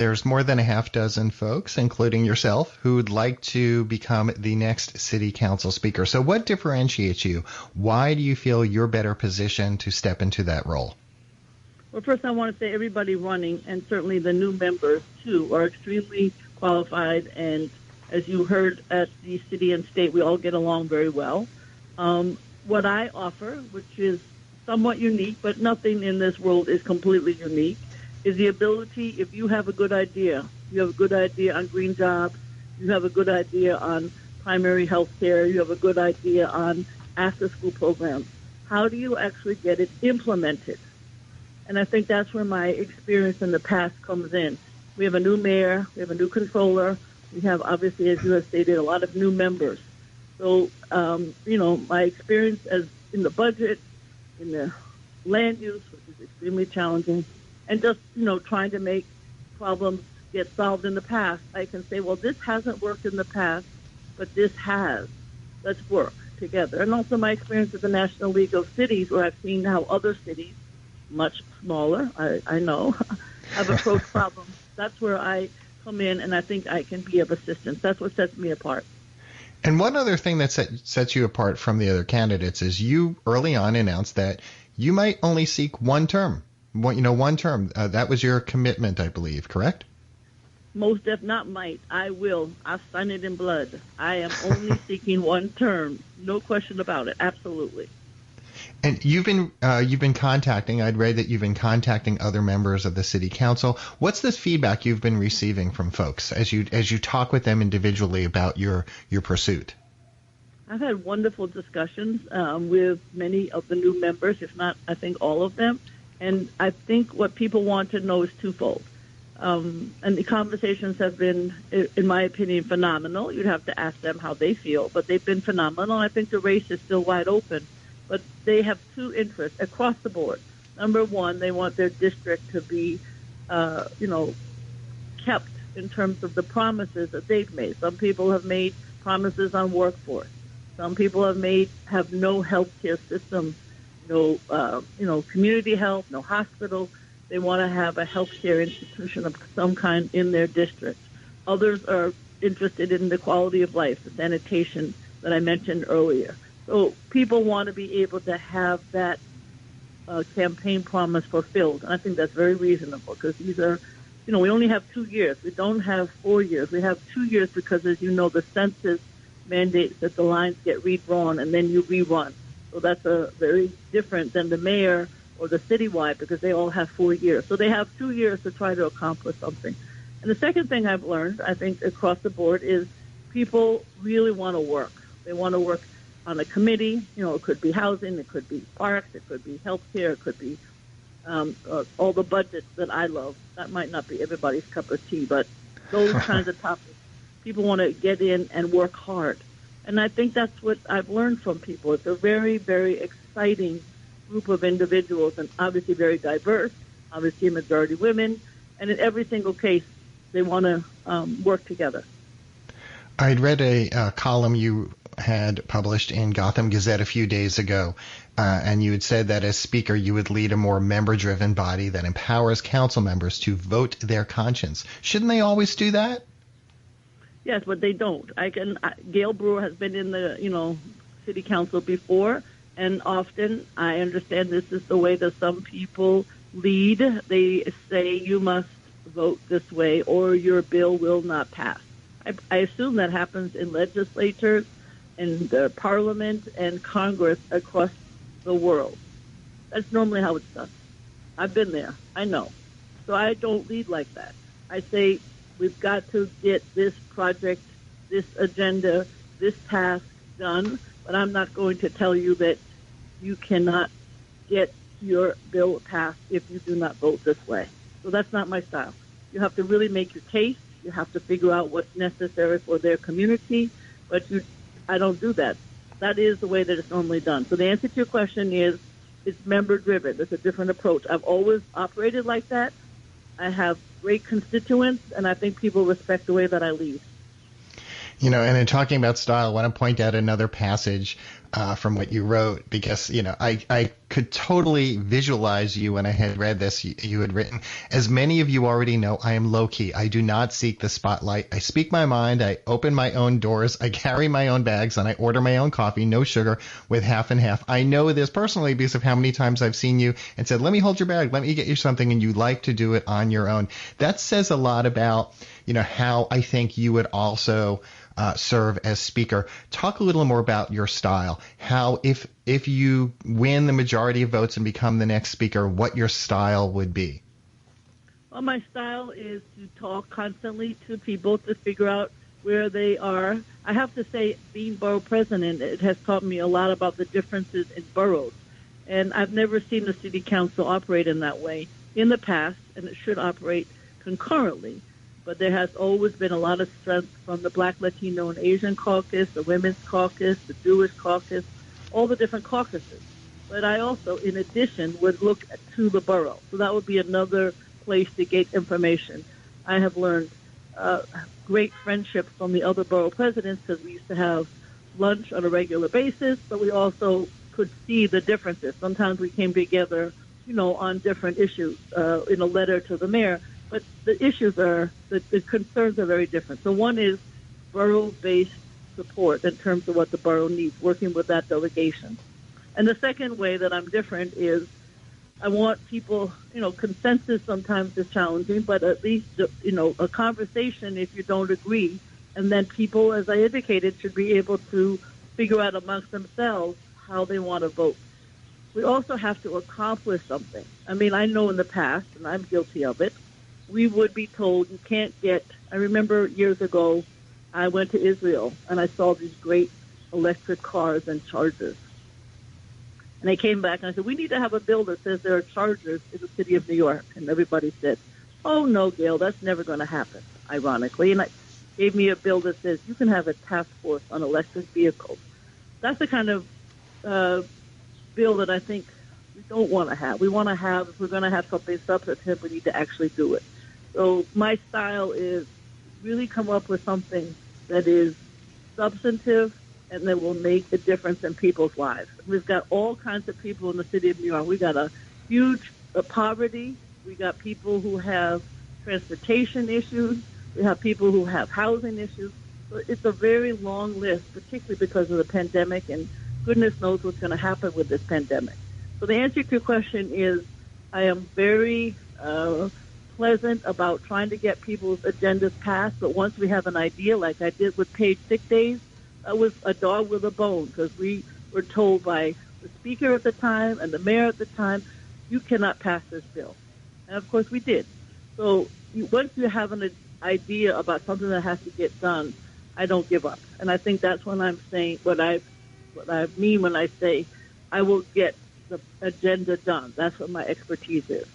There's more than a half dozen folks, including yourself, who would like to become the next city council speaker. So what differentiates you? Why do you feel you're better positioned to step into that role? Well, first I want to say everybody running, and certainly the new members, too, are extremely qualified. And as you heard at the city and state, we all get along very well. What I offer, which is somewhat unique, but nothing in this world is completely unique, is the ability, if you have a good idea, you have a good idea on green jobs, you have a good idea on primary health care, you have a good idea on after-school programs, how do you actually get it implemented? And I think that's where my experience in the past comes in. We have a new mayor, we have a new controller, we have, obviously, as you have stated, a lot of new members. So, my experience as in the budget, in the land use, which is extremely challenging, and just, trying to make problems get solved in the past, I can say, well, this hasn't worked in the past, but this has. Let's work together. And also my experience at the National League of Cities, where I've seen how other cities, much smaller, I know, have approached problems. That's where I come in, and I think I can be of assistance. That's what sets me apart. And one other thing that sets you apart from the other candidates is you early on announced that you might only seek one term. One term. That was your commitment, I believe, correct? Most if not might. I will. I've signed it in blood. I am only seeking one term. No question about it. Absolutely. And you've been contacting. I'd read that you've been contacting other members of the city council. What's this feedback you've been receiving from folks as you talk with them individually about your pursuit? I've had wonderful discussions with many of the new members, if not, I think all of them. And I think what people want to know is twofold. And the conversations have been, in my opinion, phenomenal. You'd have to ask them how they feel, but they've been phenomenal. I think the race is still wide open. But they have two interests across the board. Number one, they want their district to be, kept in terms of the promises that they've made. Some people have made promises on workforce. Some people have no health care system, no, community health, no hospital. They want to have a health care institution of some kind in their district. Others are interested in the quality of life, the sanitation that I mentioned earlier. So people want to be able to have that campaign promise fulfilled. And I think that's very reasonable because these are, we only have 2 years. We don't have 4 years. We have 2 years because, as you know, the census mandates that the lines get redrawn and then you rerun. So that's very different than the mayor or the citywide because they all have 4 years. So they have 2 years to try to accomplish something. And the second thing I've learned, I think, across the board is people really want to work. They want to work on a committee. It could be housing, it could be parks, it could be health care, it could be all the budgets that I love. That might not be everybody's cup of tea, but those kinds of topics, people want to get in and work hard. And I think that's what I've learned from people. It's a very, very exciting group of individuals and obviously very diverse, obviously a majority women, and in every single case, they want to work together. I'd read a column you had published in Gotham Gazette a few days ago, and you had said that as Speaker you would lead a more member-driven body that empowers council members to vote their conscience. Shouldn't they always do that? Yes, but they don't. Gale Brewer has been in the city council before, and often I understand this is the way that some people lead. They say you must vote this way or your bill will not pass. I assume that happens in legislatures, in the Parliament, and Congress across the world. That's normally how it's done. I've been there. I know. So I don't lead like that. I say we've got to get this project, this agenda, this task done, but I'm not going to tell you that you cannot get your bill passed if you do not vote this way. So that's not my style. You have to really make your case. You have to figure out what's necessary for their community, but I don't do that. That is the way that it's normally done. So the answer to your question is it's member-driven. It's a different approach. I've always operated like that. I have great constituents, and I think people respect the way that I lead. And in talking about style, I want to point out another passage from what you wrote, because I could totally visualize you when I had read this. You had written, as many of you already know, I am low key. I do not seek the spotlight. I speak my mind. I open my own doors. I carry my own bags, and I order my own coffee, no sugar, with half and half. I know this personally because of how many times I've seen you and said, let me hold your bag, let me get you something, and you like to do it on your own. That says a lot about how I think you would also serve as speaker. Talk a little more about your style. How, if you win the majority of votes and become the next speaker, what your style would be. Well, my style is to talk constantly to people to figure out where they are. I have to say, being borough president, it has taught me a lot about the differences in boroughs. And I've never seen the city council operate in that way in the past, and it should operate concurrently. But there has always been a lot of strength from the Black, Latino, and Asian caucus, the Women's Caucus, the Jewish Caucus, all the different caucuses. But I also, in addition, would look to the borough. So that would be another place to get information. I have learned great friendships from the other borough presidents because we used to have lunch on a regular basis, but we also could see the differences. Sometimes we came together, on different issues in a letter to the mayor. But the issues the concerns are very different. So one is borough-based support in terms of what the borough needs, working with that delegation. And the second way that I'm different is I want people, consensus sometimes is challenging, but at least, a conversation if you don't agree. And then people, as I indicated, should be able to figure out amongst themselves how they want to vote. We also have to accomplish something. I mean, I know in the past, and I'm guilty of it, we would be told you can't get. I remember years ago, I went to Israel and I saw these great electric cars and chargers. And I came back and I said, we need to have a bill that says there are chargers in the city of New York. And everybody said, oh, no, Gale, that's never going to happen, ironically. And I gave me a bill that says you can have a task force on electric vehicles. That's the kind of bill that I think we don't want to have. We want to have, if we're going to have something substantive, we need to actually do it. So my style is really come up with something that is substantive and that will make a difference in people's lives. We've got all kinds of people in the city of New York. We've got a huge poverty. We got people who have transportation issues. We have people who have housing issues. So it's a very long list, particularly because of the pandemic, and goodness knows what's going to happen with this pandemic. So the answer to your question is I am very pleasant about trying to get people's agendas passed, but once we have an idea, like I did with paid sick days, that was a dog with a bone, because we were told by the speaker at the time and the mayor at the time, you cannot pass this bill. And of course we did. So once you have an idea about something that has to get done, I don't give up. And I think that's when I'm saying what I mean when I say I will get the agenda done. That's what my expertise is.